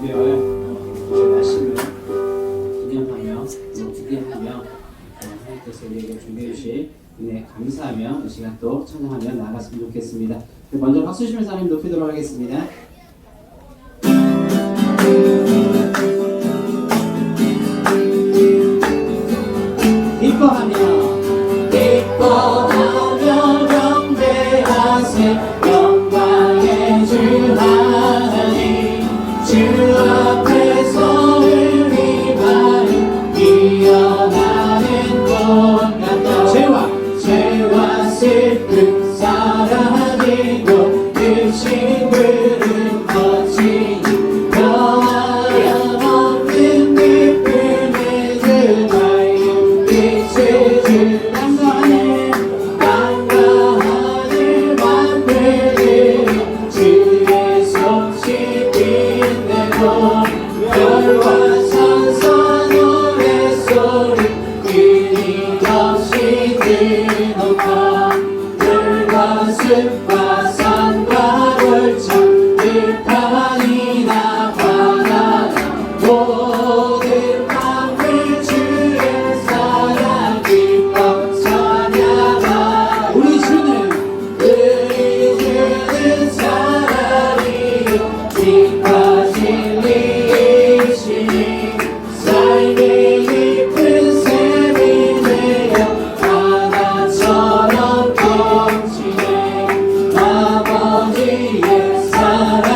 주별 말씀을 기념하며 또 기대하며 하나님께서 우리에게 준비해 주실 은혜 감사하며 이 시간 또 찬양하며 나아갔으면 좋겠습니다. 먼저 박수 치면서 하나님 높이도록 하겠습니다. 기뻐하며 경배하세 영광의 주 하나님 주 앞에서 우리 마음 피어나는 것 같아 죄와 슬픔 사라지고 그 친구는 거치니 평화가 없는 기쁨의 그 밝은 빛을 주 땅과 하늘 만들이 주의 솜씨 빛내고 별과 산사 노래소리 끊임없이 드높아 들과 숲과 산과 골창 들판이나 바다 모든 만물 주의 사랑 기뻐 찬양하 우리 주는 사랑이요 빛과 진리이시니 삶의 깊은 샘이 되어 바다처럼 넘치네 아버지의 사랑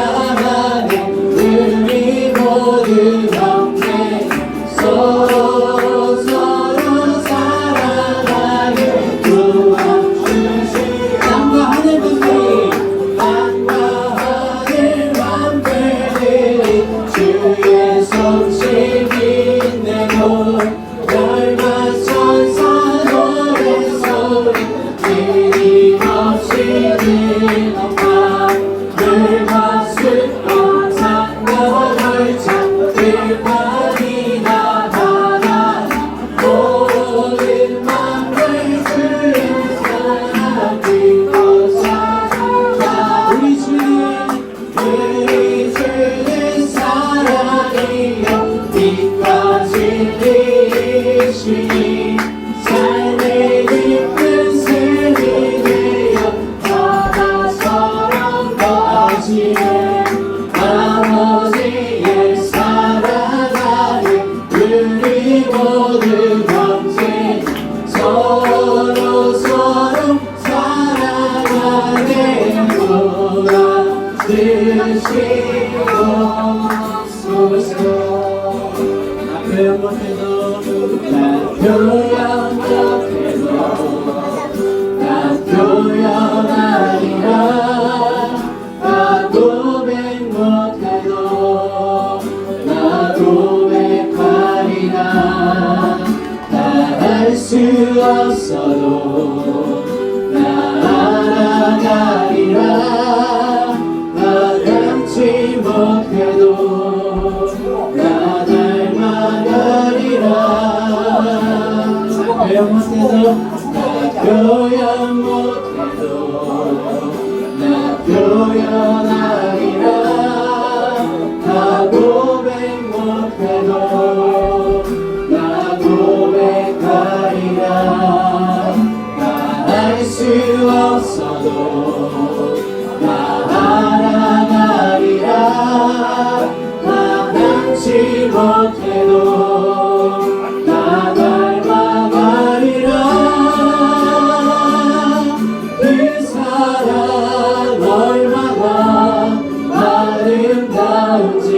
안에 우리 모두 경배 서로 사랑하여 도와주시 땅과 하늘 만들이 주의 솜씨 빛내고 별과 천사 노래소리 끊임없이 드높아 물과 숲과 산과 골창 들판이나 바다 모든 만물 주의 사랑 기뻐 찬양하 우리 주는 사랑이여 빛과 진리이시니 삶의 깊은 샘이 되어 바다처럼 거치네 아버지의 사랑 안에 우리 모두 경제 서로 사랑하네 돌아드시고 나 표현 못해도 나 표현하리라 나 고백 못해도 나 고백하리라 다 할 수 없어도 나 알아가리라 나 닮지 못해도 나 닮아가리라 표현 못해도 나 표현하리라 나 고백 못해도 나 고백하리라 나 알 수 없어도 나 알아가리라 나 닮지 못해도 나 닮아가리라 그 사랑 얼마나 아름다운지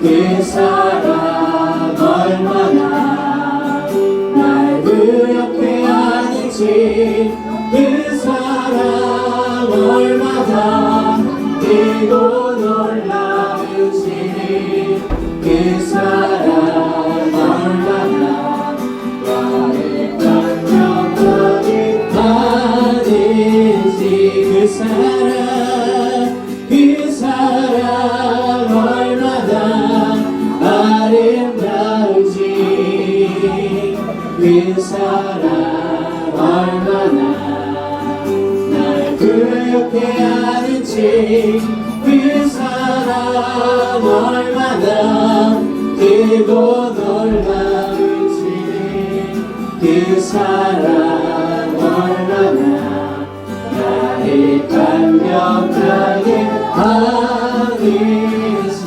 그 사랑 얼마나 날 그렇게 하는지 그 사랑 얼마나 크고 놀라운지 그 사랑 얼마나 나를 감격하게 하는지 그 사랑 얼마나 아름다운지 그 사랑 얼마나 날 그렇게 하는지 그 사랑 사랑 얼마나 크고 놀라운지 그 사랑 얼마나 나를 감격하게 하는지.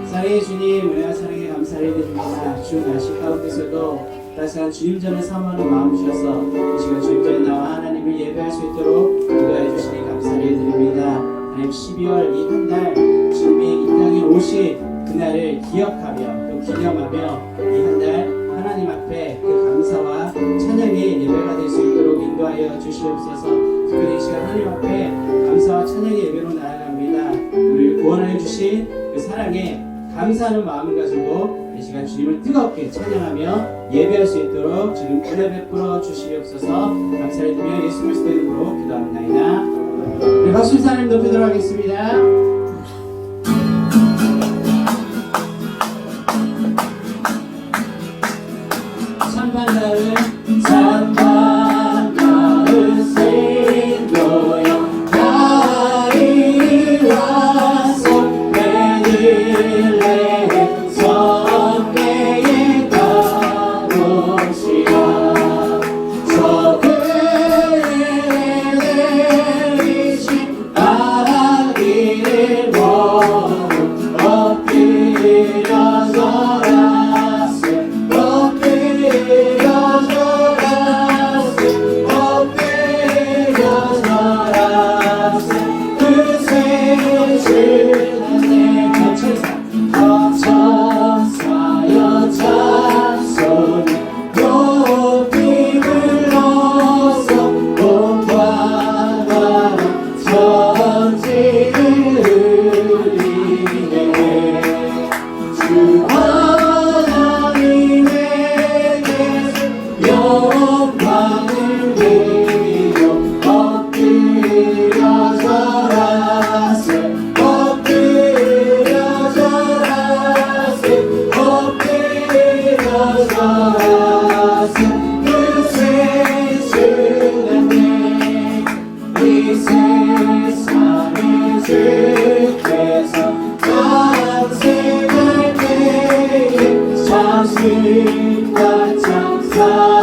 사랑의 주님, 은혜와 사랑에 감사를 드립니다. 추운 날씨 가운데서도 따스한 주님 전에 사모하는 마음 주셔서 이 시간 주님 전에 나와 하나님을 예배할 수 있도록 인도해 주시니 감사를 드립니다. 하나님 12월 이 한 달 주님이 이 땅에 오신 그날을 기억하며 또 기념하며 이 한 달 하나님 앞에 그 감사와 찬양의 예배가 될 수 있도록 인도하여 주시옵소서. 특별히 이 시간 하나님 앞에 감사와 찬양의 예배로 나아갑니다. 우리를 구원하여 주신 그 사랑에 감사하는 마음을 가지고 이 시간 주님을 뜨겁게 찬양하며 예배할 수 있도록 주님 은혜 베풀어 주시옵소서. 감사를 드리며 예수 그리스도의 이름으로 기도합니다. 네, 박수 하나님 높이도록 하겠습니다. 찬반 가을 생도여 나이 와서 베들레헴 성내에 가봅시다. 저 그의 내리신 아기를 보고 엎드려서라세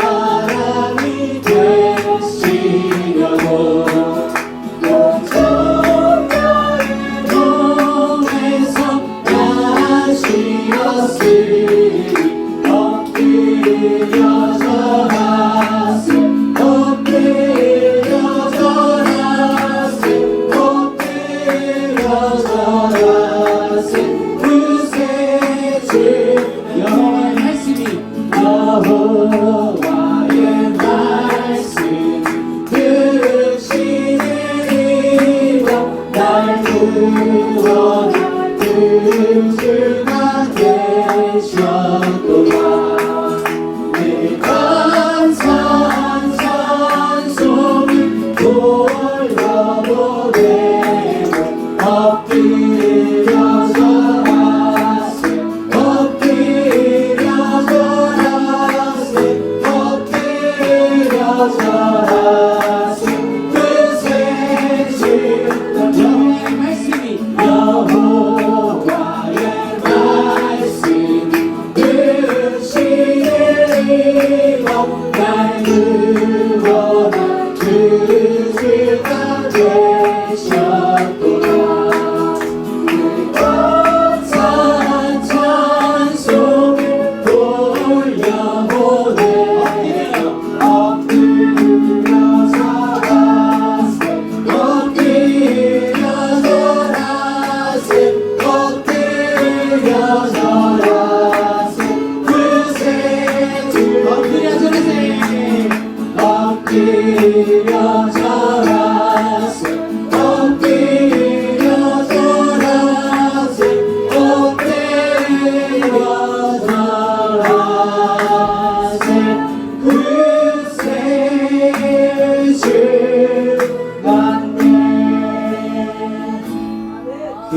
사랑이 되시려고 정령의 몸에서 나시었으니 엎드려져라세 엎드려져라세 엎드려져라세 그새 주 여호와의 말씀이 여호와의 말씀 듣시느니라 날 구원한 그 주가 되셨도다. 내 감사한 찬송을 돌려보내고 엎드려서라세 엎드려서라세 엎드려서라세 그새 주 여호와의 말씀이 여호와의 말씀 듣시리고 날 구원한 그 주가 되셨도다. 감사한 찬송을 돌려보내고 엎드려서라세 엎드려서라세 엎드려서라세 그새 주 엎드려서라세 엎드려서라세 엎드려서라세 엎드려서라세 그새 주 같네. 그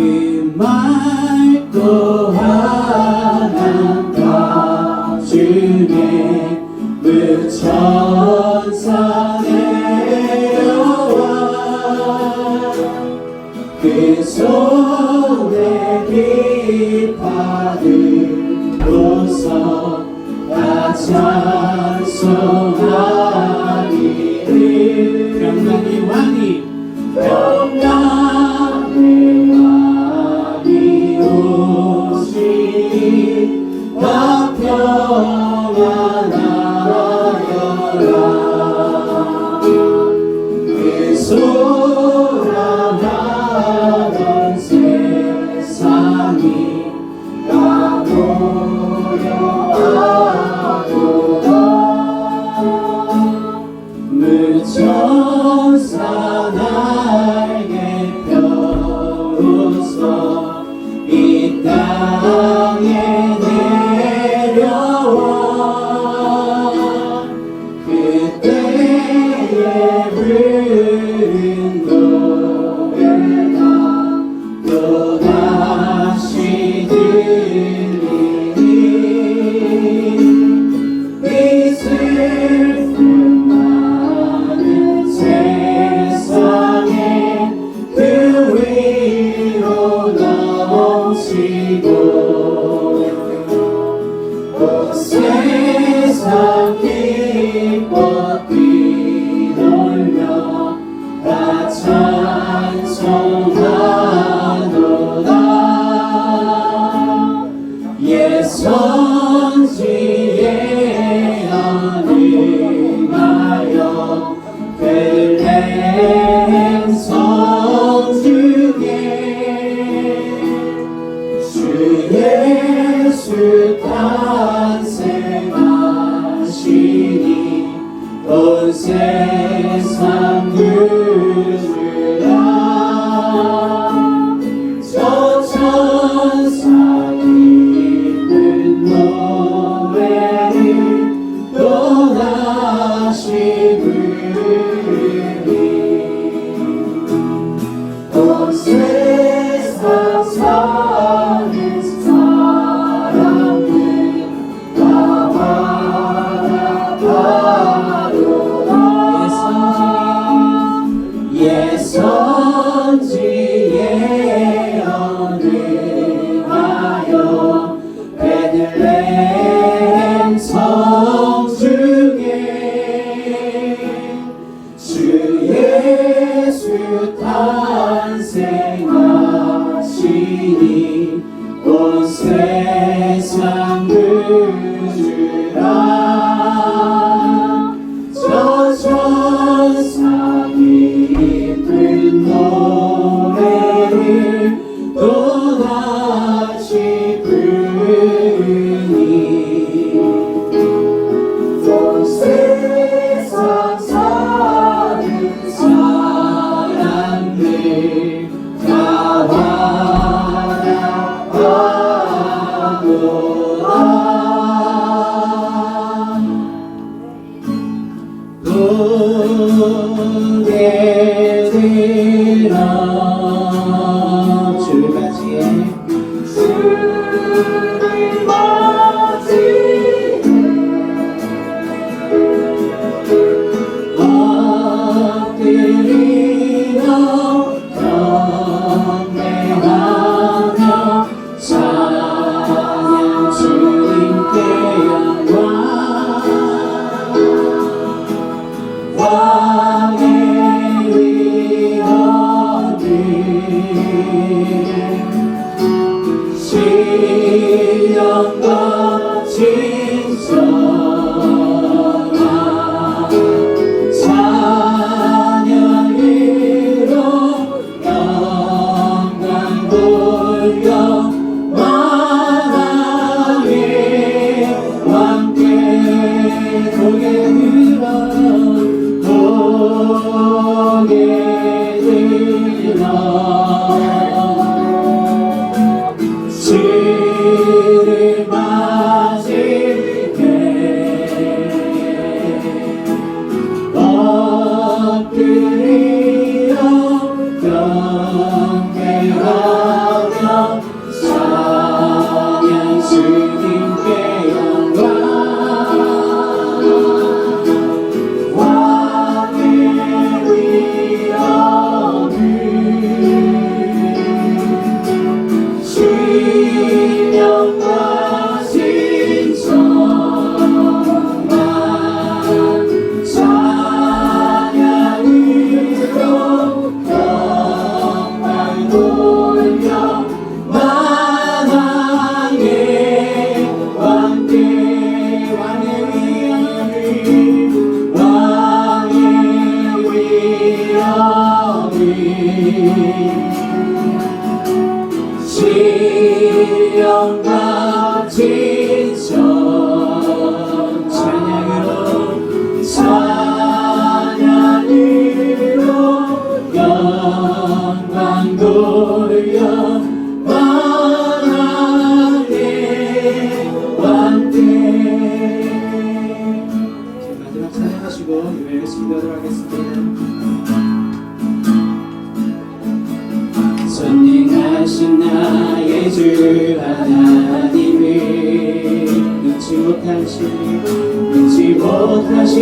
말도 하나 다 주네 무천사 내려와 그 그 손에 깃발들로서 다 찬송하기를 평강의 왕이 오시니 다 평안하여라 그 소란하던 세상이 다 모여하도다 무천사 날개 펴고서 이 땅에 내려와 그때에 부른 노래가 또다시 들리니 이 슬픔 많은 세상에 그 위로 넘치고 온 세상 기뻐 뛰놀며 다 찬송하도다 예선지에 언행하여 벨레헴 성중에 주 예수 탄생하시니 온 세상 누르라 저 천사 기쁜 노래를 또다시 부르니 온 세상 사는 사람들 다 바라봐도다 예선지에 언행하여 베들레헴 성중에 주 예수 탄생하시니 온 세상 누르라 저 천사 기쁜 노래를 또다시 부르니 온 세상 사는 사람들 다 와라 시련과 지쳐 찬양으로 영광 돌려 만하게 왕께. 마지막 찬양하시고 예배를 준비하도록 하겠습니다. 전능하신 나의 주 하나님을 능치 못하실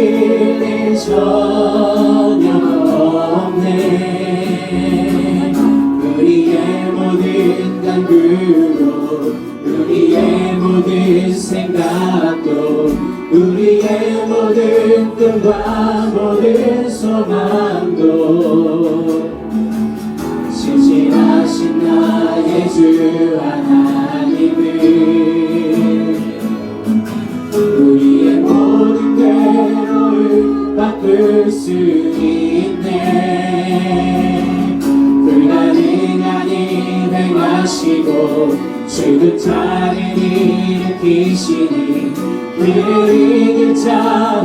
일 전혀 없네. 우리의 모든 간구도 우리의 모든 생각도 우리의 모든 꿈과 모든 소망도 신실하신 나의 주 하나님을 우리의 모든 괴로움을 바꿀 수 있네. 불가능한 일 행하시고 죽은 자를 일으키시니 그를 이길 자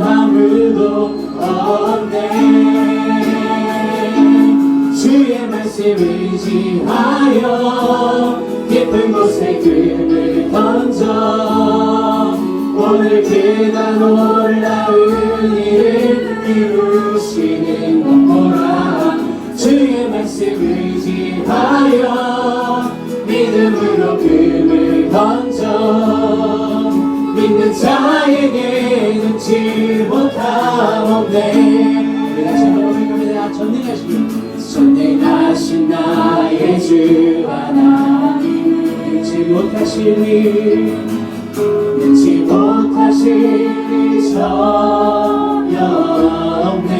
아무도 없네. 주의 말씀 의지하여 깊은 곳에 금을 던져 오늘 그가 놀라운 일을 이루시는 것 보라. 주의 말씀 의지하여 믿음으로 금을 던져 믿는 자에게 눈치 못함 없네. 우리가 제목을 겁니다. 전능하신 나의 주 하나님 능치 못하실 일 전혀 없네.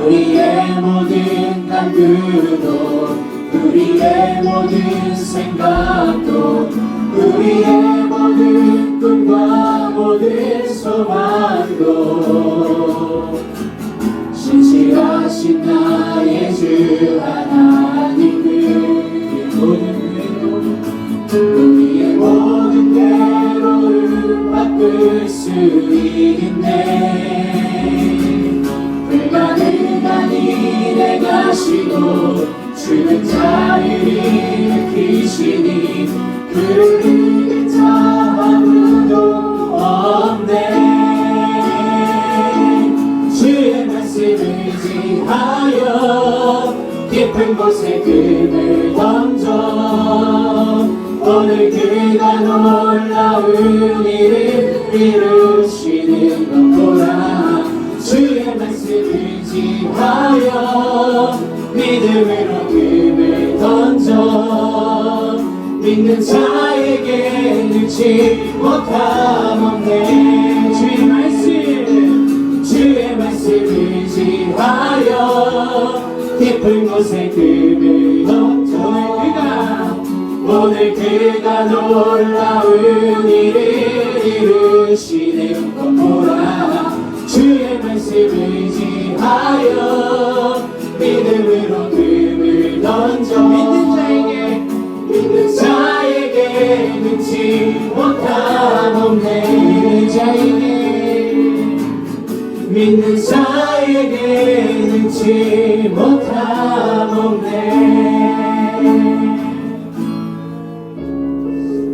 우리의 모든 간구도 우리의 모든 생각도 우리의 모든 꿈과 모든 소망도 신실하신 나의 주 하나님을 우리의 모든 괴로움 바꿀 수 있네. 불가능한 일에 가시고 죽은 자를 일으키시니 그를 이길 자 아무도 없네. 주의 말씀 의지하여 깊은 곳에 금을 던져 오늘 그가 놀라운 일을 이루시는 것 보라. 주의 말씀 의지하여 믿음으로 금을 던져 믿는 자에게 능치 못함 없네. 주의 말씀 의지하여 깊은 곳에 금을 던져 오늘 그가 놀라운 일을 이루시는 것 보라. 주의 말씀 의지하여 믿음으로 금을 던져 믿는 자에게 능치 못함 없네. 믿는 자에게 능치 못함 없네.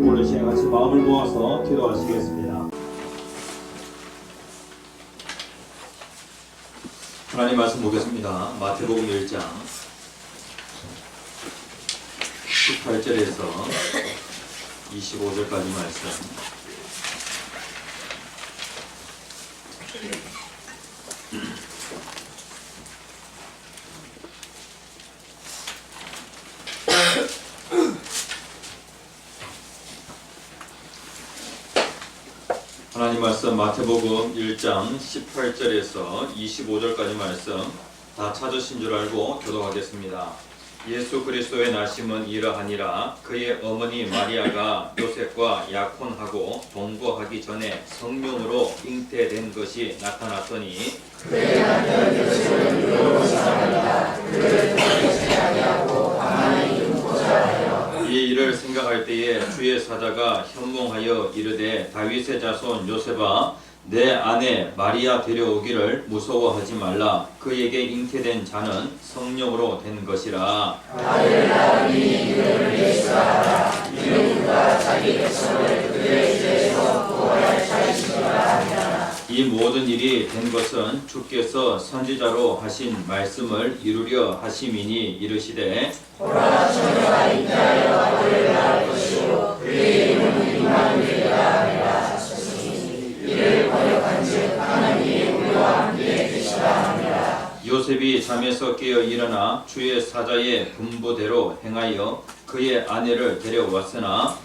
오늘 시간 같이 마음을 모아서 기도하시겠습니다. 하나님 말씀 보겠습니다. 마태복음 1장 18절에서 25절까지 말씀. 하나님 말씀 마태복음 1장 18절에서 25절까지 말씀 다 찾으신 줄 알고 교도하겠습니다. 예수 그리스도의 나심은 이러하니라. 그의 어머니 마리아가 요셉과 약혼하고 동거하기 전에 성령으로 잉태된 것이 나타났더니 이 일을 생각할 때에 주의 사자가 현몽하여 이르되 다윗의 자손 요셉아 내 아내 마리아 데려오기를 무서워하지 말라. 그에게 잉태된 자는 성령으로 된 것이라. 이 모든 일이 된 것은 주께서 선지자로 하신 말씀을 이루려 하심이니 이르시되 요셉이 잠에서 깨어 일어나 주의 사자의 분부대로 행하여 그의 아내를 데려왔으나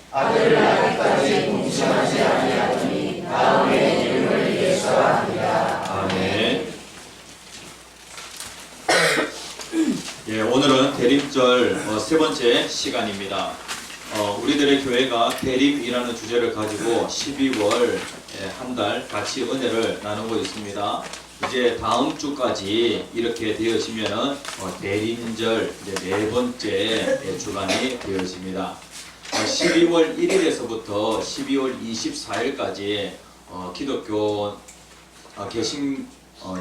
아멘. 예, 오늘은 대림절 세 번째 시간입니다. 우리들의 교회가 대림이라는 주제를 가지고 12월 한 달 같이 은혜를 나누고 있습니다. 이제 다음 주까지 이렇게 되어지면은 대림절 이제 네 번째 주간이 되어집니다. 12월 1일에서부터 12월 24일까지 기독교 개신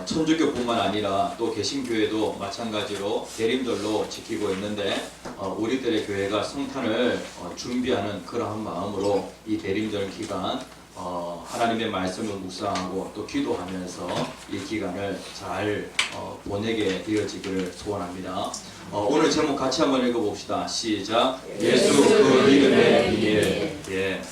천주교뿐만 아니라 또 개신교회도 마찬가지로 대림절로 지키고 있는데 우리들의 교회가 성탄을 준비하는 그러한 마음으로 이 대림절 기간 하나님의 말씀을 묵상하고 또 기도하면서 이 기간을 잘 보내게 되어지기를 소원합니다. 오늘 제목 같이 한번 읽어봅시다. 시작. 예수 그 이름의 비밀. 예.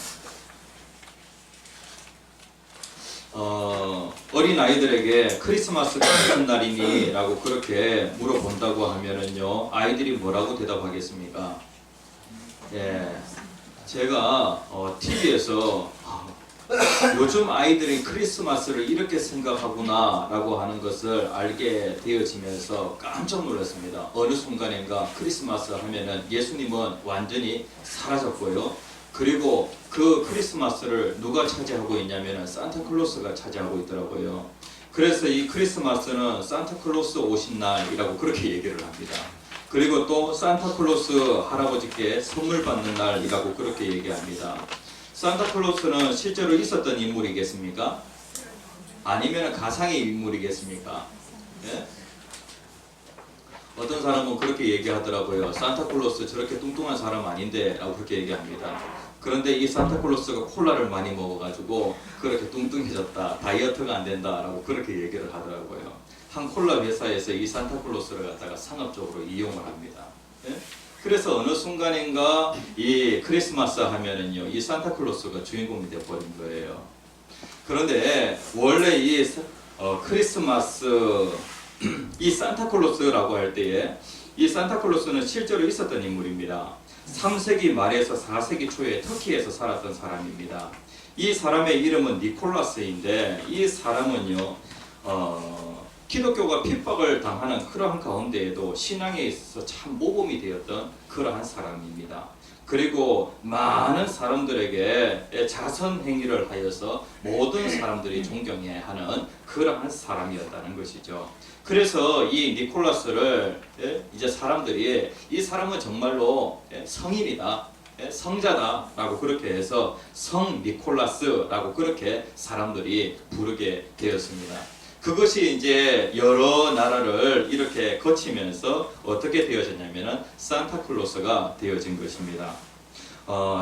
어린 아이들에게 크리스마스 무슨 날이니? 라고 그렇게 물어본다고 하면은요, 아이들이 뭐라고 대답하겠습니까? 예, 제가 TV에서 요즘 아이들이 크리스마스를 이렇게 생각하구나 라고 하는 것을 알게 되어지면서 깜짝 놀랐습니다. 어느 순간인가 크리스마스 하면은 예수님은 완전히 사라졌고요. 그리고 그 크리스마스를 누가 차지하고 있냐면은 산타클로스가 차지하고 있더라고요. 그래서 이 크리스마스는 산타클로스 오신 날이라고 그렇게 얘기를 합니다. 그리고 또 산타클로스 할아버지께 선물 받는 날이라고 그렇게 얘기합니다. 산타클로스는 실제로 있었던 인물이겠습니까? 아니면 가상의 인물이겠습니까? 예? 어떤 사람은 그렇게 얘기하더라고요. 산타클로스 저렇게 뚱뚱한 사람 아닌데 라고 그렇게 얘기합니다. 그런데 이 산타클로스가 콜라를 많이 먹어가지고 그렇게 뚱뚱해졌다, 다이어트가 안 된다 라고 그렇게 얘기를 하더라고요. 한 콜라 회사에서 이 산타클로스를 갖다가 상업적으로 이용을 합니다. 예? 그래서 어느 순간인가 이 크리스마스 하면은요, 이 산타클로스가 주인공이 되어버린 거예요. 그런데 원래 이 크리스마스 이 산타클로스라고 할 때에 이 산타클로스는 실제로 있었던 인물입니다. 3세기 말에서 4세기 초에 터키에서 살았던 사람입니다. 이 사람의 이름은 니콜라스인데 이 사람은요 기독교가 핍박을 당하는 그러한 가운데에도 신앙에 있어서 참 모범이 되었던 그러한 사람입니다. 그리고 많은 사람들에게 자선 행위를 하여서 모든 사람들이 존경해야 하는 그러한 사람이었다는 것이죠. 그래서 이 니콜라스를 이제 사람들이 이 사람은 정말로 성인이다, 성자다 라고 그렇게 해서 성 니콜라스라고 그렇게 사람들이 부르게 되었습니다. 그것이 이제 여러 나라를 이렇게 거치면서 어떻게 되어졌냐면은 산타클로스가 되어진 것입니다.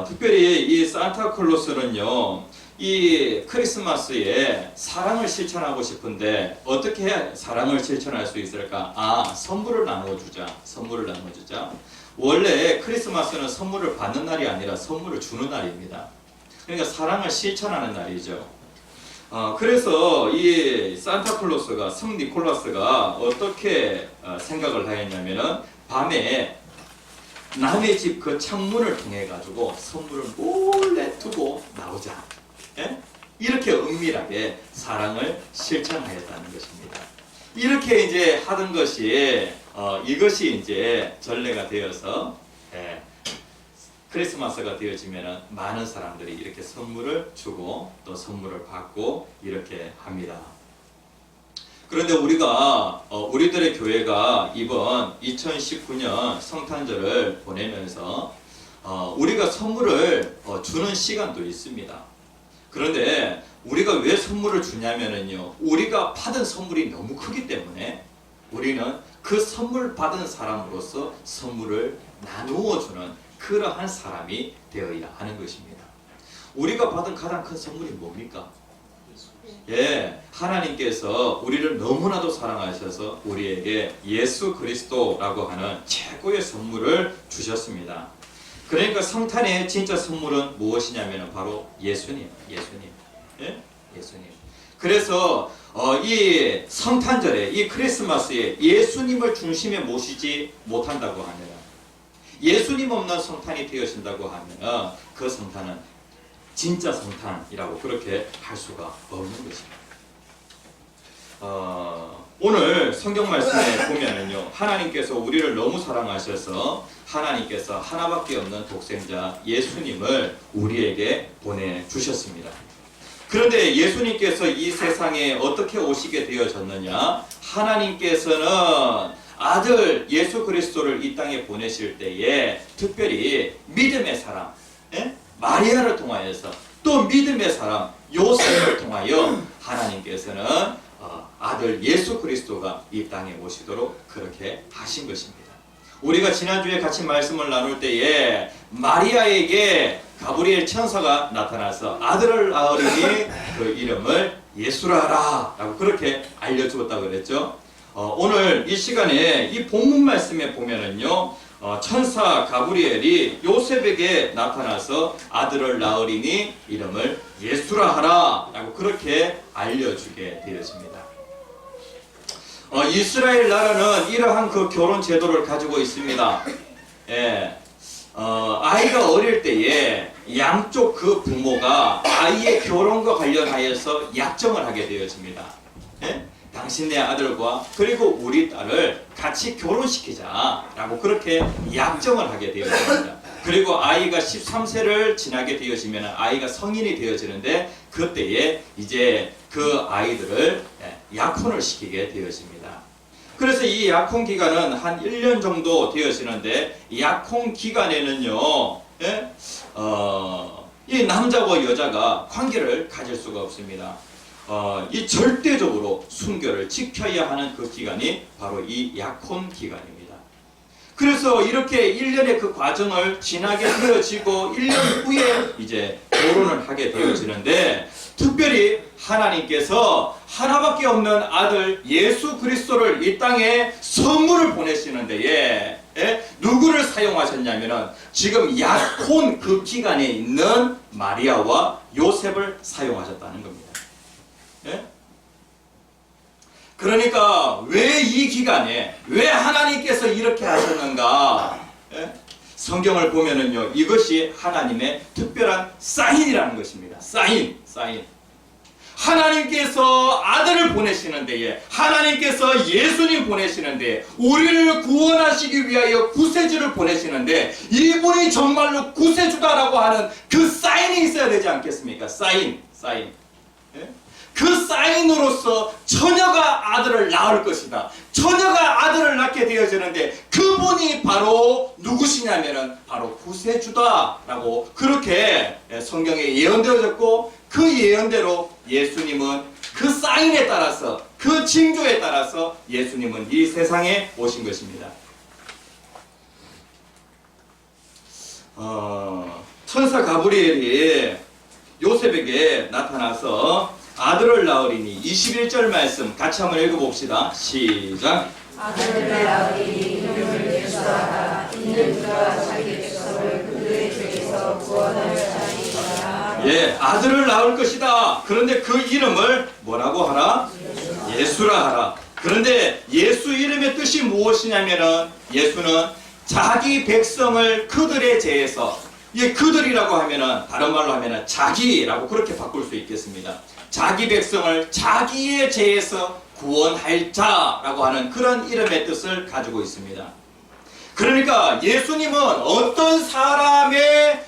특별히 이 산타클로스는요, 이 크리스마스에 사랑을 실천하고 싶은데 어떻게 해야 사랑을 실천할 수 있을까? 선물을 나눠주자. 선물을 나눠주자. 원래 크리스마스는 선물을 받는 날이 아니라 선물을 주는 날입니다. 그러니까 사랑을 실천하는 날이죠. 그래서 이 산타클로스가, 성 니콜라스가 어떻게 생각을 하였냐면은 밤에 남의 집 그 창문을 통해 가지고 선물을 몰래 두고 나오자. 예? 이렇게 은밀하게 사랑을 실천하였다는 것입니다. 이렇게 이제 하던 것이 이것이 이제 전례가 되어서 크리스마스가 되어지면 많은 사람들이 이렇게 선물을 주고 또 선물을 받고 이렇게 합니다. 그런데 우리들의 교회가 이번 2019년 성탄절을 보내면서 우리가 선물을 주는 시간도 있습니다. 그런데 우리가 왜 선물을 주냐면요, 우리가 받은 선물이 너무 크기 때문에 우리는 그 선물 받은 사람으로서 선물을 나누어 주는 그러한 사람이 되어야 하는 것입니다. 우리가 받은 가장 큰 선물이 뭡니까? 예, 하나님께서 우리를 너무나도 사랑하셔서 우리에게 예수 그리스도라고 하는 최고의 선물을 주셨습니다. 그러니까 성탄의 진짜 선물은 무엇이냐면 바로 예수님. 예? 예수님. 그래서 이 성탄절에, 이 크리스마스에 예수님을 중심에 모시지 못한다고 하면, 예수님 없는 성탄이 되어진다고 하면 그 성탄은 진짜 성탄이라고 그렇게 할 수가 없는 것입니다. 오늘 성경 말씀에 보면은요, 하나님께서 우리를 너무 사랑하셔서 하나님께서 하나밖에 없는 독생자 예수님을 우리에게 보내주셨습니다. 그런데 예수님께서 이 세상에 어떻게 오시게 되어졌느냐? 하나님께서는 아들 예수 그리스도를 이 땅에 보내실 때에 특별히 믿음의 사람, 마리아를 통하여서, 또 믿음의 사람 요셉을 통하여 하나님께서는 아들 예수 그리스도가 이 땅에 오시도록 그렇게 하신 것입니다. 우리가 지난주에 같이 말씀을 나눌 때에 마리아에게 가브리엘 천사가 나타나서 아들을 낳으리니 그 이름을 예수라 하라 라고 그렇게 알려주었다고 그랬죠. 오늘 이 시간에 이 본문 말씀에 보면은요, 천사 가브리엘이 요셉에게 나타나서 아들을 낳으리니 이름을 예수라 하라 라고 그렇게 알려주게 되었습니다. 이스라엘 나라는 이러한 그 결혼 제도를 가지고 있습니다. 예. 아이가 어릴 때에 양쪽 그 부모가 아이의 결혼과 관련하여서 약정을 하게 되어집니다. 예? 당신네 아들과 그리고 우리 딸을 같이 결혼시키자 라고 그렇게 약정을 하게 되어집니다. 그리고 아이가 13세를 지나게 되어지면 아이가 성인이 되어지는데 그때에 이제 그 아이들을 약혼을 시키게 되어집니다. 그래서 이 약혼 기간은 한 1년 정도 되어지는데, 약혼 기간에는요, 이 남자와 여자가 관계를 가질 수가 없습니다. 이 절대적으로 순결을 지켜야 하는 그 기간이 바로 이 약혼 기간입니다. 그래서 이렇게 1년의 그 과정을 지나게 되어지고 1년 후에 이제 결혼을 하게 되어지는데, 특별히 하나님께서 하나밖에 없는 아들 예수 그리스도를 이 땅에 선물을 보내시는데 누구를 사용하셨냐면은 지금 약혼 그 기간에 있는 마리아와 요셉을 사용하셨다는 겁니다. 예? 그러니까 왜 이 기간에 왜 하나님께서 이렇게 하셨는가? 예? 성경을 보면은요, 이것이 하나님의 특별한 사인이라는 것입니다. 사인. 하나님께서 아들을 보내시는 데에, 하나님께서 예수님 보내시는 데에, 우리를 구원하시기 위하여 구세주를 보내시는데, 이분이 정말로 구세주다라고 하는 그 사인이 있어야 되지 않겠습니까? 사인. 예? 그 사인으로서 처녀가 아들을 낳을 것이다. 처녀가 아들을 낳게 되어지는데 그분이 바로 누구시냐면은 바로 구세주다라고 그렇게 성경에 예언되어졌고, 그 예언대로 예수님은 그 사인에 따라서, 그 징조에 따라서 예수님은 이 세상에 오신 것입니다. 천사 가브리엘이 요셉에게 나타나서 아들을 낳으리니 21절 말씀 같이 한번 읽어봅시다. 시작. 아들을 낳으리니 이름을 예수하라. 이는 그가 자기 백성을 그들의 죄에서 구원하려 하리라. 예, 아들을 낳을 것이다. 그런데 그 이름을 뭐라고 하라? 예수라 하라. 그런데 예수 이름의 뜻이 무엇이냐면은, 예수는 자기 백성을 그들의 죄에서, 그들이라고 하면은 다른 말로 하면은 자기라고 그렇게 바꿀 수 있겠습니다. 자기 백성을 자기의 죄에서 구원할 자라고 하는 그런 이름의 뜻을 가지고 있습니다. 그러니까 예수님은 어떤 사람의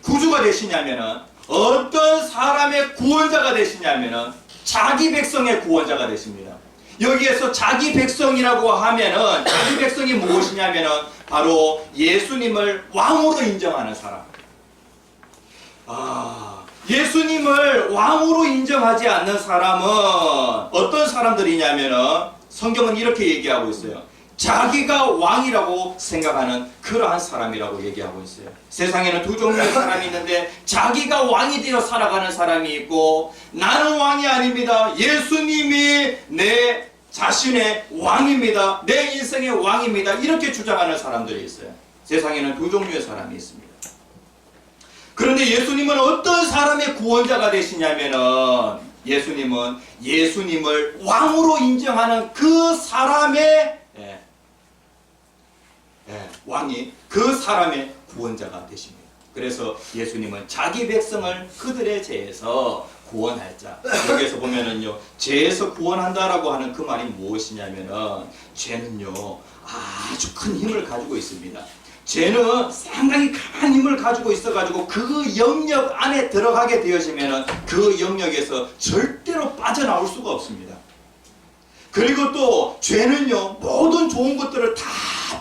구주가 되시냐면은, 어떤 사람의 구원자가 되시냐면은 자기 백성의 구원자가 되십니다. 여기에서 자기 백성이라고 하면은 자기 백성이 무엇이냐면은 바로 예수님을 왕으로 인정하는 사람. 예수님을 왕으로 인정하지 않는 사람은 어떤 사람들이냐면은 성경은 이렇게 얘기하고 있어요. 자기가 왕이라고 생각하는 그러한 사람이라고 얘기하고 있어요. 세상에는 두 종류의 사람이 있는데 자기가 왕이 되어 살아가는 사람이 있고, 나는 왕이 아닙니다, 예수님이 내 자신의 왕입니다, 내 인생의 왕입니다, 이렇게 주장하는 사람들이 있어요. 세상에는 두 종류의 사람이 있습니다. 그런데 예수님은 어떤 사람의 구원자가 되시냐면은 예수님은 예수님을 왕으로 인정하는 그 사람의 왕이 그 사람의 구원자가 되십니다. 그래서 예수님은 자기 백성을 그들의 죄에서 구원할 자. 여기에서 보면은요, 죄에서 구원한다라고 하는 그 말이 무엇이냐면은 죄는요 아주 큰 힘을 가지고 있습니다. 죄는 상당히 강한 힘을 가지고 있어가지고 그 영역 안에 들어가게 되어지면은 그 영역에서 절대로 빠져나올 수가 없습니다. 그리고 또 죄는요 모든 좋은 것들을 다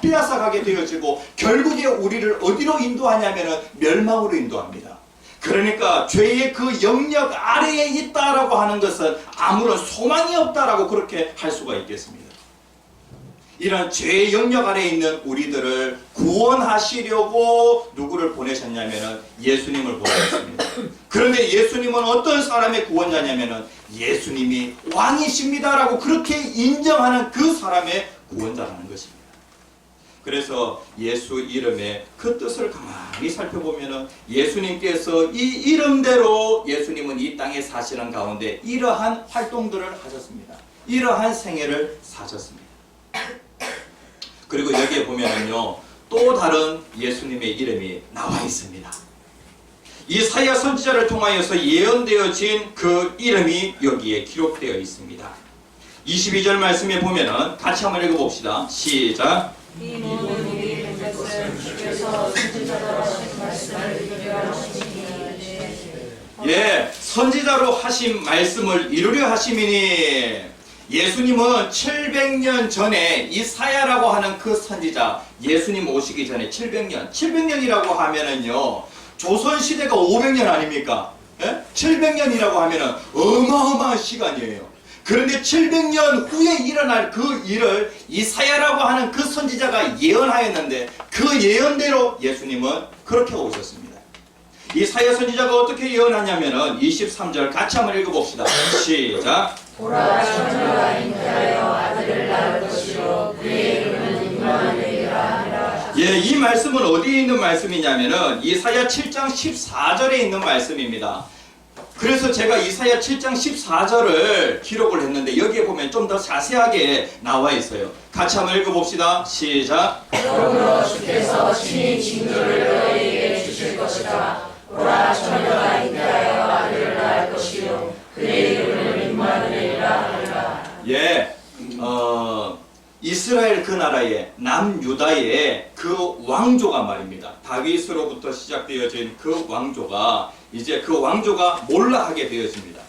빼앗아가게 되어지고 결국에 우리를 어디로 인도하냐면은 멸망으로 인도합니다. 그러니까 죄의 그 영역 아래에 있다라고 하는 것은 아무런 소망이 없다라고 그렇게 할 수가 있겠습니다. 이런 죄의 영역 아래에 있는 우리들을 구원하시려고 누구를 보내셨냐면은 예수님을 보내셨습니다. 그런데 예수님은 어떤 사람의 구원자냐면은 예수님이 왕이십니다라고 그렇게 인정하는 그 사람의 구원자라는 것입니다. 그래서 예수 이름의 그 뜻을 가만히 살펴보면은 예수님께서 이 이름대로 예수님은 이 땅에 사시는 가운데 이러한 활동들을 하셨습니다. 이러한 생애를 사셨습니다. 그리고 여기에 보면은요 또 다른 예수님의 이름이 나와 있습니다. 이사야 선지자를 통하여서 예언되어진 그 이름이 여기에 기록되어 있습니다. 22절 말씀에 보면은 같이 한번 읽어봅시다. 시작. 이 모든 일이 된 것은 주께서 선지자로 하신 말씀을 이루려 하시니. 예, 선지자로 하신 말씀을 이루려 하심이니. 예수님은 700년 전에 이사야라고 하는 그 선지자, 예수님 오시기 전에 700년이라고 하면은요 조선시대가 500년 아닙니까? 예? 700년이라고 하면은 어마어마한 시간이에요. 그런데 700년 후에 일어날 그 일을 이사야라고 하는 그 선지자가 예언하였는데 그 예언대로 예수님은 그렇게 오셨습니다. 이사야 선지자가 어떻게 예언하냐면은 23절 같이 한번 읽어봅시다. 시작. 보라, 처녀가 잉태하여 아들을 낳을 것이요 그의 이름은 임마누엘이라 하리라. 예, 이 말씀은 어디에 있는 말씀이냐면은 이사야 7장 14절에 있는 말씀입니다. 그래서 제가 이사야 7장 14절을 기록을 했는데 여기에 보면 좀 더 자세하게 나와 있어요. 같이 한번 읽어봅시다. 시작. 그러므로 주께서 친히 징조를 너희에게 주실 것이다. 보라, 처녀가 잉태하여 아들을 낳을 것이요 그의 이름은 임마누엘이라 하리라. 예, 이스라엘 그 나라의 남유다의 그 왕조가 말입니다. 다윗으로부터 시작되어진 그 왕조가 이제 그 왕조가 몰락하게 되어집니다.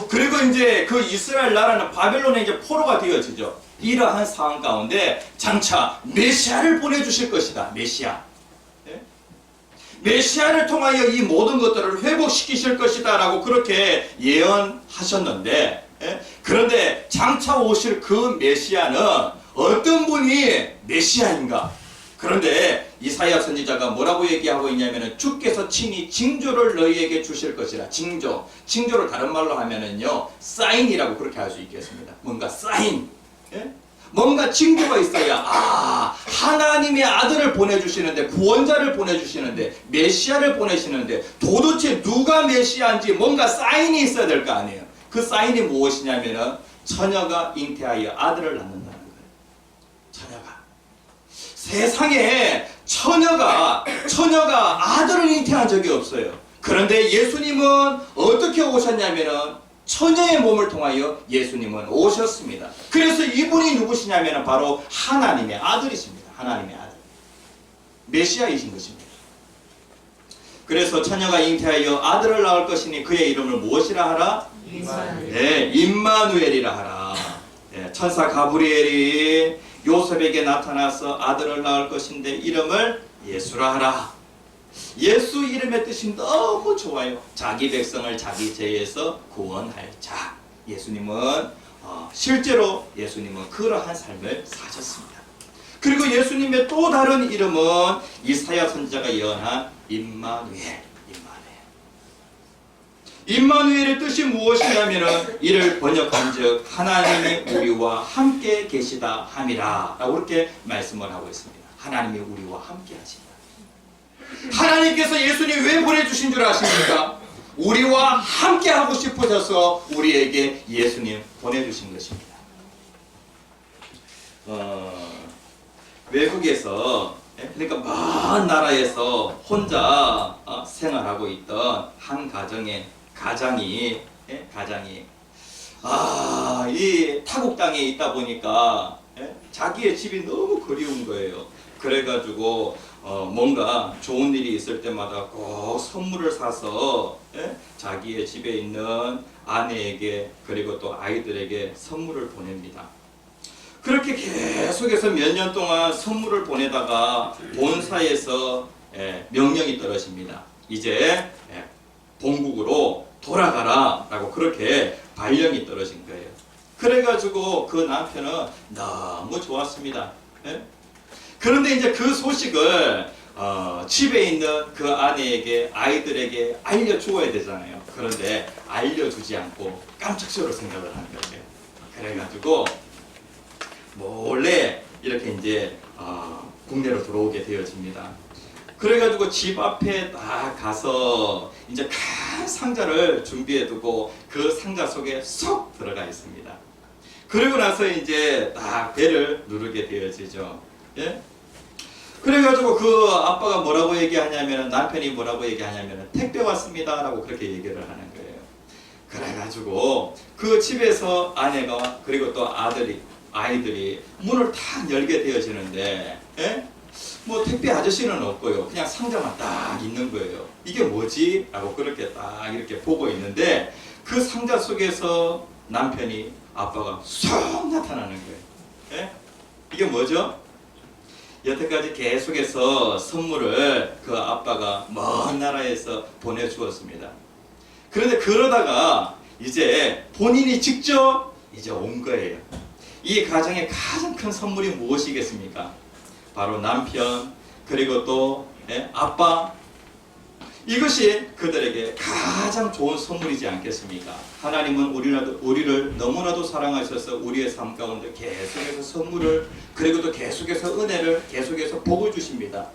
그리고 이제 그 이스라엘 나라는 바벨론에 이제 포로가 되어지죠. 이러한 상황 가운데 장차 메시아를 보내주실 것이다. 메시아. 예? 메시아를 통하여 이 모든 것들을 회복시키실 것이다 라고 그렇게 예언하셨는데 예? 그런데 장차 오실 그 메시아는 어떤 분이 메시아인가? 그런데 이사야 선지자가 뭐라고 얘기하고 있냐면은 주께서 친히 징조를 너희에게 주실 것이라. 징조를 다른 말로 하면은요 사인이라고 그렇게 할 수 있겠습니다. 뭔가 사인, 예? 뭔가 징조가 있어야 하나님의 아들을 보내주시는데, 구원자를 보내주시는데, 메시아를 보내시는데 도대체 누가 메시아인지 뭔가 사인이 있어야 될 거 아니에요. 그 사인이 무엇이냐면은 처녀가 잉태하여 아들을 낳는다는 거예요. 처녀가 세상에 처녀가 아들을 잉태한 적이 없어요. 그런데 예수님은 어떻게 오셨냐면은 처녀의 몸을 통하여 예수님은 오셨습니다. 그래서 이분이 누구시냐면은 바로 하나님의 아들이십니다. 하나님의 아들, 메시아이신 것입니다. 그래서 처녀가 잉태하여 아들을 낳을 것이니 그의 이름을 무엇이라 하라? 임마누엘. 네, 임마누엘이라 하라. 천사 가브리엘이 요셉에게 나타나서 아들을 낳을 것인데 이름을 예수라 하라. 예수 이름의 뜻이 너무 좋아요. 자기 백성을 자기 죄에서 구원할 자. 예수님은 실제로 예수님은 그러한 삶을 사셨습니다. 그리고 예수님의 또 다른 이름은 이사야 선지자가 예언한 임마누엘. 임마누엘의 뜻이 무엇이냐면 이를 번역한즉 하나님이 우리와 함께 계시다 함이라 라고 그렇게 말씀을 하고 있습니다. 하나님이 우리와 함께 하신다. 하나님께서 예수님 왜 보내주신 줄 아십니까? 우리와 함께 하고 싶으셔서 우리에게 예수님 보내주신 것입니다. 외국에서 그러니까 먼 나라에서 혼자 생활하고 있던 한 가정이 이 타국 땅에 있다 보니까 자기의 집이 너무 그리운 거예요. 그래가지고 뭔가 좋은 일이 있을 때마다 꼭 선물을 사서 자기의 집에 있는 아내에게 그리고 또 아이들에게 선물을 보냅니다. 그렇게 계속해서 몇 년 동안 선물을 보내다가 본사에서 명령이 떨어집니다. 이제 본국으로 돌아가라 라고 그렇게 발령이 떨어진 거예요. 그래가지고 그 남편은 너무 좋았습니다. 그런데 이제 그 소식을 집에 있는 그 아내에게 아이들에게 알려주어야 되잖아요. 그런데 알려주지 않고 깜짝적으로 생각을 하는 거예요. 그래가지고 몰래 이렇게 이제 국내로 들어오게 되어집니다. 그래가지고 집 앞에 딱 가서 이제 큰 상자를 준비해두고 그 상자 속에 쏙 들어가 있습니다. 그리고 나서 이제 딱 배를 누르게 되어지죠. 예? 그래가지고 그 아빠가 뭐라고 얘기하냐면 남편이 뭐라고 얘기하냐면 택배 왔습니다 라고 그렇게 얘기를 하는 거예요. 그래가지고 그 집에서 아내가 그리고 또 아이들이 문을 탁 열게 되어지는데 뭐 택배 아저씨는 없고요. 그냥 상자만 딱 있는 거예요. 이게 뭐지? 라고 그렇게 딱 이렇게 보고 있는데 그 상자 속에서 남편이 아빠가 쏙 나타나는 거예요. 이게 뭐죠? 여태까지 계속해서 선물을 그 아빠가 먼 나라에서 보내주었습니다. 그런데 그러다가 이제 본인이 직접 이제 온 거예요. 이 가정의 가장 큰 선물이 무엇이겠습니까? 바로 남편 그리고 또 아빠, 이것이 그들에게 가장 좋은 선물이지 않겠습니까? 하나님은 우리를 너무나도 사랑하셔서 우리의 삶 가운데 계속해서 선물을 그리고 또 계속해서 은혜를 계속해서 복을 주십니다.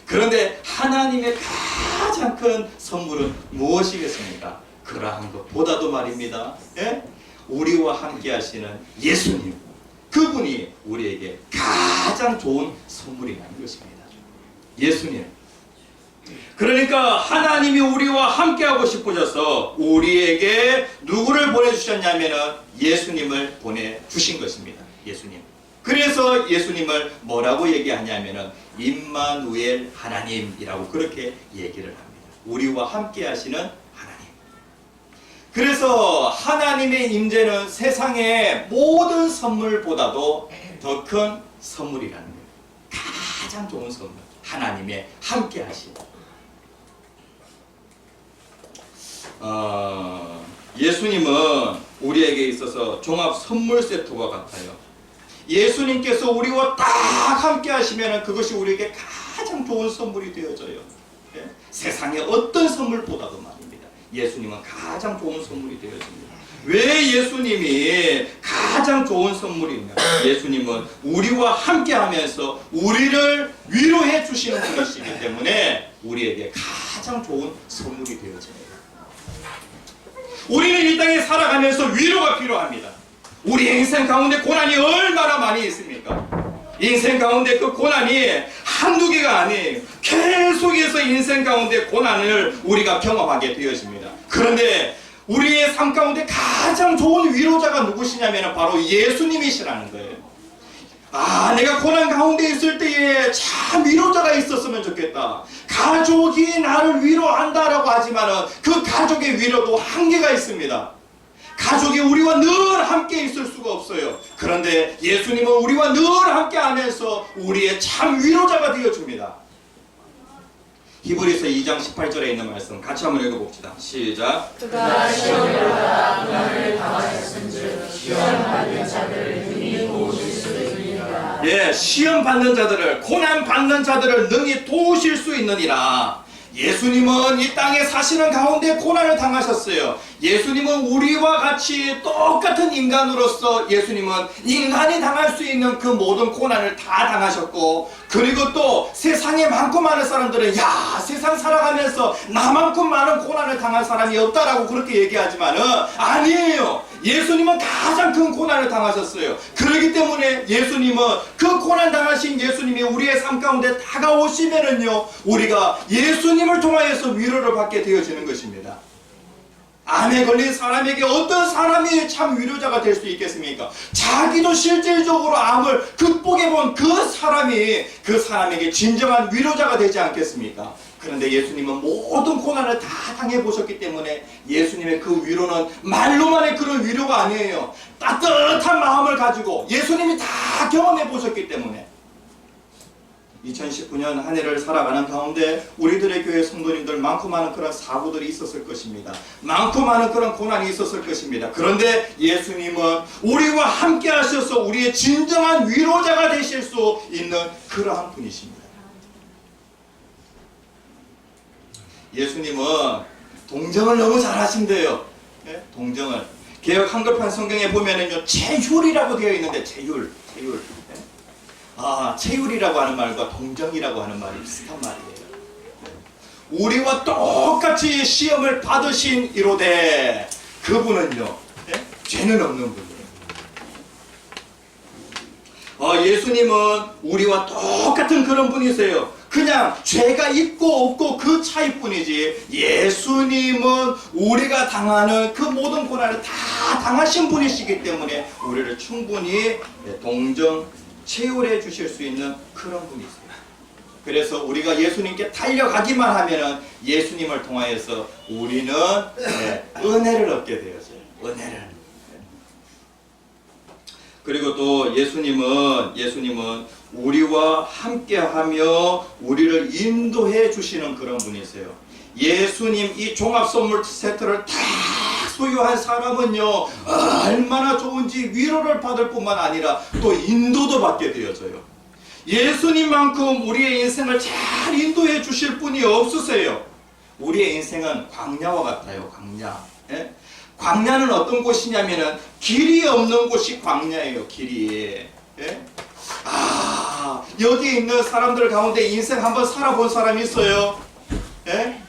그런데 하나님의 가장 큰 선물은 무엇이겠습니까? 그러한 것보다도 말입니다. 우리와 함께 하시는 예수님, 그분이 우리에게 가장 좋은 선물이라는 것입니다. 예수님. 그러니까 하나님이 우리와 함께하고 싶으셔서 우리에게 누구를 보내주셨냐면은 예수님을 보내주신 것입니다. 예수님. 그래서 예수님을 뭐라고 얘기하냐면은 임마누엘 하나님이라고 그렇게 얘기를 합니다. 우리와 함께하시는 하나님. 그래서 하나님의 임재는 세상의 모든 선물보다도 더 큰 선물이라는 거예요. 가장 좋은 선물. 하나님의 함께하심. 예수님은 우리에게 있어서 종합 선물 세트와 같아요. 예수님께서 우리와 딱 함께 하시면 그것이 우리에게 가장 좋은 선물이 되어져요. 세상의 어떤 선물보다도 말입니다. 예수님은 가장 좋은 선물이 되어집니다. 왜 예수님이 가장 좋은 선물이냐? 예수님은 우리와 함께 하면서 우리를 위로해 주시는 분이시기 때문에 우리에게 가장 좋은 선물이 되어집니다. 우리는 이 땅에 살아가면서 위로가 필요합니다. 우리 인생 가운데 고난이 얼마나 많이 있습니까? 인생 가운데 그 고난이 한두 개가 아니에요. 계속해서 인생 가운데 고난을 우리가 경험하게 되어집니다. 그런데 우리의 삶 가운데 가장 좋은 위로자가 누구시냐면 바로 예수님이시라는 거예요. 내가 고난 가운데 있을 때에 참 위로자가 있었으면 좋겠다. 가족이 나를 위로한다라고 하지만 그 가족의 위로도 한계가 있습니다. 가족이 우리와 늘 함께 있을 수가 없어요. 그런데 예수님은 우리와 늘 함께 하면서 우리의 참 위로자가 되어줍니다. 히브리서 2장 18절에 있는 말씀 같이 한번 읽어봅시다. 시작. 그가 시험을 받아 고난을 당하셨은즉 시험 받는 자들을 능히 도우실 수 있느니라. 예, 시험 받는 자들을, 고난 받는 자들을 능히 도우실 수 있느니라. 예수님은 이 땅에 사시는 가운데 고난을 당하셨어요. 예수님은 우리와 같이 똑같은 인간으로서 예수님은 인간이 당할 수 있는 그 모든 고난을 다 당하셨고, 그리고 또 세상에 많고 많은 사람들은 야, 세상 살아가면서 나만큼 많은 고난을 당한 사람이 없다라고 그렇게 얘기하지만은 아니에요. 예수님은 가장 큰 고난을 당하셨어요. 그렇기 때문에 예수님은 그 고난 당하신 예수님이 우리의 삶 가운데 다가오시면은요, 우리가 예수님을 통하여서 위로를 받게 되어지는 것입니다. 암에 걸린 사람에게 어떤 사람이 참 위로자가 될 수 있겠습니까? 자기도 실질적으로 암을 극복해본 그 사람에게 진정한 위로자가 되지 않겠습니까? 그런데 예수님은 모든 고난을 다 당해보셨기 때문에 예수님의 그 위로는 말로만의 그런 위로가 아니에요. 따뜻한 마음을 가지고 예수님이 다 경험해보셨기 때문에 2019년 한 해를 살아가는 가운데 우리들의 교회 성도님들 많고 많은 그런 사고들이 있었을 것입니다. 많고 많은 그런 고난이 있었을 것입니다. 그런데 예수님은 우리와 함께 하셔서 우리의 진정한 위로자가 되실 수 있는 그러한 분이십니다. 예수님은 동정을 너무 잘 하신대요. 네? 동정을. 개역 한글판 성경에 보면은요, 체휼이라고 되어 있는데, 체휼. 체휼이라고 하는 말과 동정이라고 하는 말이 비슷한 말이에요. 우리와 똑같이 시험을 받으신 이로되 그분은요, 죄는 없는 분이에요. 예수님은 우리와 똑같은 그런 분이세요. 그냥 죄가 있고 없고 그 차이뿐이지, 예수님은 우리가 당하는 그 모든 고난을 다 당하신 분이시기 때문에 우리를 충분히 동정, 체휼해 주실 수 있는 그런 분이세요. 그래서 우리가 예수님께 달려가기만 하면은 예수님을 통하여서 우리는 은혜를 얻게 되어져요. 은혜를. 그리고 또 예수님은 우리와 함께하며 우리를 인도해 주시는 그런 분이세요. 예수님 이 종합 선물 세트를 다 소유한 사람은요, 얼마나 좋은지 위로를 받을 뿐만 아니라 또 인도도 받게 되어져요. 예수님만큼 우리의 인생을 잘 인도해 주실 분이 없으세요. 우리의 인생은 광야와 같아요. 광야. 예? 광야는 어떤 곳이냐면은 길이 없는 곳이 광야예요. 길이. 예? 여기 있는 사람들 가운데 인생 한번 살아본 사람이 있어요? 예?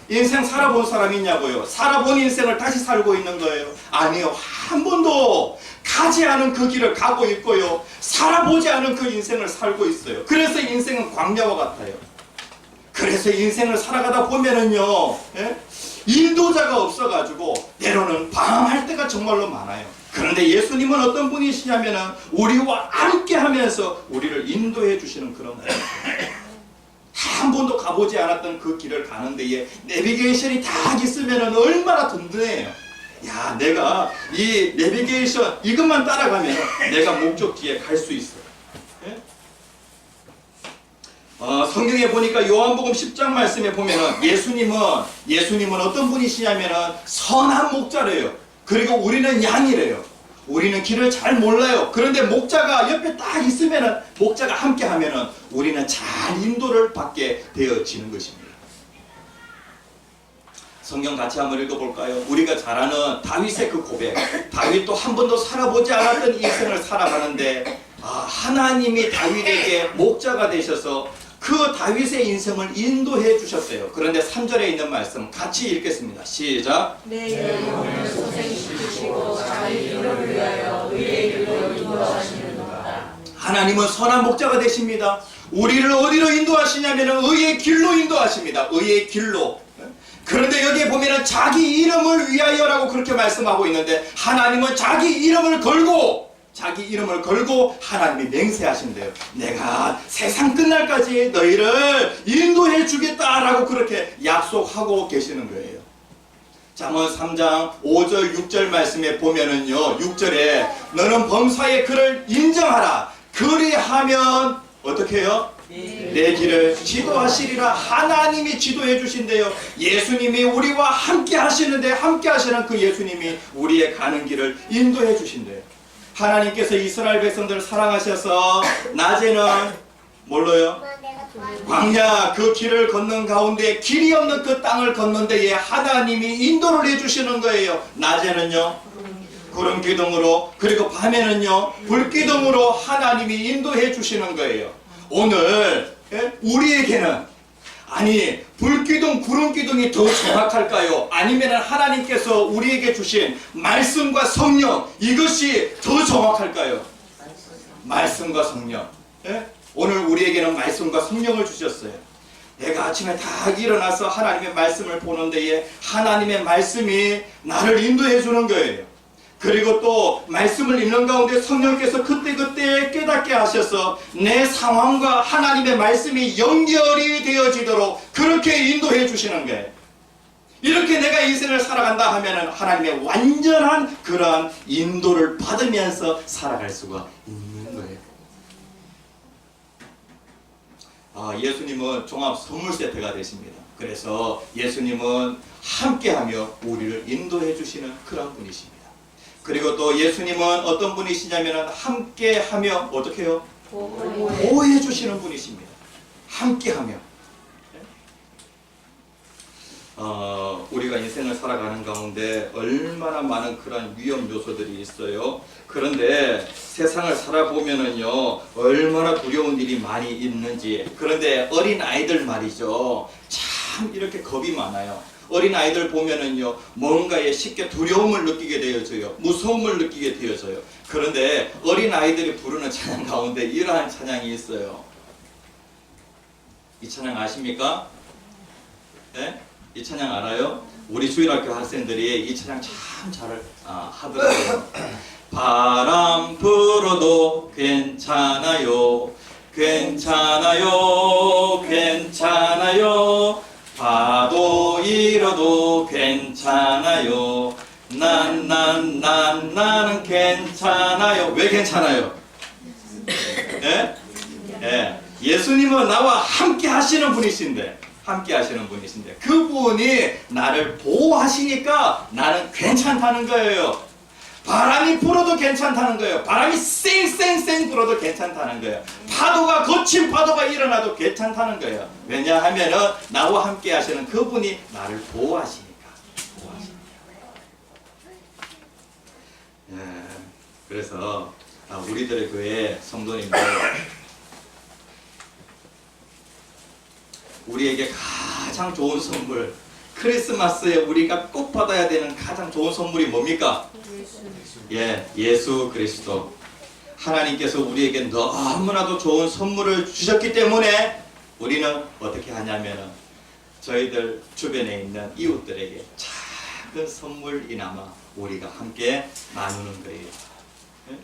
인생 살아본 사람이 있냐고요? 살아본 인생을 다시 살고 있는 거예요? 아니요. 한 번도 가지 않은 그 길을 가고 있고요, 살아보지 않은 그 인생을 살고 있어요. 그래서 인생은 광야와 같아요. 그래서 인생을 살아가다 보면은요, 인도자가 없어가지고 때로는 방황할 때가 정말로 많아요. 그런데 예수님은 어떤 분이시냐면은 우리와 함께 하면서 우리를 인도해 주시는 그런 분이에요. 한 번도 가보지 않았던 그 길을 가는 데에 내비게이션이 다 있으면 얼마나 든든해요. 야, 내가 이 내비게이션 이것만 따라가면 내가 목적지에 갈 수 있어. 예? 성경에 보니까 요한복음 10장 말씀에 보면은 예수님은 어떤 분이시냐면은 선한 목자래요. 그리고 우리는 양이래요. 우리는 길을 잘 몰라요. 그런데 목자가 옆에 딱 있으면은, 목자가 함께 하면은 우리는 잘 인도를 받게 되어지는 것입니다. 성경 같이 한번 읽어볼까요? 우리가 잘 아는 다윗의 그 고백. 다윗도 한 번도 살아보지 않았던 인생을 살아가는데 하나님이 다윗에게 목자가 되셔서 그 다윗의 인생을 인도해 주셨어요. 그런데 3절에 있는 말씀 같이 읽겠습니다. 시작. 내 영혼을 소생시키시고 자기 이름을 위하여 의의 길로 인도하시는도다. 하나님은 선한 목자가 되십니다. 우리를 어디로 인도하시냐면 의의 길로 인도하십니다. 의의 길로. 그런데 여기에 보면은 자기 이름을 위하여라고 그렇게 말씀하고 있는데, 하나님은 자기 이름을 걸고 하나님이 맹세하신대요. 내가 세상 끝날까지 너희를 인도해 주겠다라고 그렇게 약속하고 계시는 거예요. 잠언 3장 5절 6절 말씀에 보면은요, 6절에 너는 범사에 그를 인정하라. 그리하면 어떻게 해요? 내 길을 지도하시리라. 하나님이 지도해 주신대요. 예수님이 우리와 함께 하시는데, 함께 하시는 그 예수님이 우리의 가는 길을 인도해 주신대요. 하나님께서 이스라엘 백성들을 사랑하셔서 낮에는 뭘로요? 광야 그 길을 걷는 가운데 길이 없는 그 땅을 걷는 데에 하나님이 인도를 해주시는 거예요. 낮에는요 구름 기둥으로, 그리고 밤에는요 불기둥으로 하나님이 인도해 주시는 거예요. 오늘 우리에게는 아니 불기둥 구름 기둥이 더 정확할까요? 아니면 하나님께서 우리에게 주신 말씀과 성령, 이것이 더 정확할까요? 말씀과 성령. 오늘 우리에게는 말씀과 성령을 주셨어요. 내가 아침에 다 일어나서 하나님의 말씀을 보는 데에 하나님의 말씀이 나를 인도해 주는 거예요. 그리고 또 말씀을 읽는 가운데 성령께서 그때그때 깨닫게 하셔서 내 상황과 하나님의 말씀이 연결이 되어지도록 그렇게 인도해 주시는 거예요. 이렇게 내가 인생을 살아간다 하면 하나님의 완전한 그러한 인도를 받으면서 살아갈 수가 있는 거예요. 예수님은 종합 선물 세트가 되십니다. 그래서 예수님은 함께하며 우리를 인도해 주시는 그런 분이십니다. 그리고 또 예수님은 어떤 분이시냐면 함께하며 어떻게 해요? 보호해 주시는 분이십니다. 함께하며. 우리가 인생을 살아가는 가운데 얼마나 많은 그런 위험 요소들이 있어요. 그런데 세상을 살아보면은요 얼마나 두려운 일이 많이 있는지. 그런데 어린 아이들 말이죠, 참 이렇게 겁이 많아요. 어린 아이들 보면은요 뭔가에 쉽게 두려움을 느끼게 되어져요. 무서움을 느끼게 되어져요. 그런데 어린 아이들이 부르는 찬양 가운데 이러한 찬양이 있어요. 이 찬양 아십니까? 네? 이 찬양 알아요? 우리 주일학교 학생들이 이 찬양 참 잘 하더라고요. 바람 불어도 괜찮아요, 괜찮아요, 괜찮아요. 파도 일어도 괜찮아요. 나는 괜찮아요. 왜 괜찮아요? 예? 예. 예수님은 나와 함께 하시는 분이신데, 함께 하시는 분이신데 그분이 나를 보호하시니까 나는 괜찮다는 거예요. 바람이 불어도 괜찮다는 거예요. 바람이 쌩쌩쌩 불어도 괜찮다는 거예요. 파도가, 거친 파도가 일어나도 괜찮다는 거예요. 왜냐하면은 나와 함께 하시는 그분이 나를 보호하시니까. 예, 그래서 우리들의 교회 성도님들, 우리에게 가장 좋은 선물, 크리스마스에 우리가 꼭 받아야 되는 가장 좋은 선물이 뭡니까? 예, 예수 그리스도. 하나님께서 우리에게 너무나도 좋은 선물을 주셨기 때문에 우리는 어떻게 하냐면 저희들 주변에 있는 이웃들에게 작은 선물이나마 우리가 함께 나누는 거예요. 예?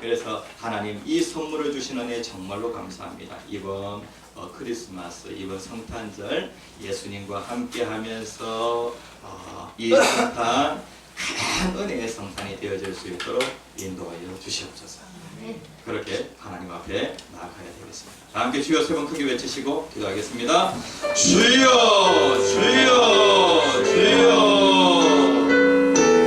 그래서 하나님 이 선물을 주신 은혜 정말로 감사합니다. 이번 크리스마스, 이번 성탄절 예수님과 함께 하면서 이 성탄 큰 은혜의 성탄이 되어질 수 있도록 인도하여 주시옵소서. 그렇게 하나님 앞에 나아가야 되겠습니다. 다 함께 주여 세 번 크게 외치시고 기도하겠습니다. 주여, 주여, 주여.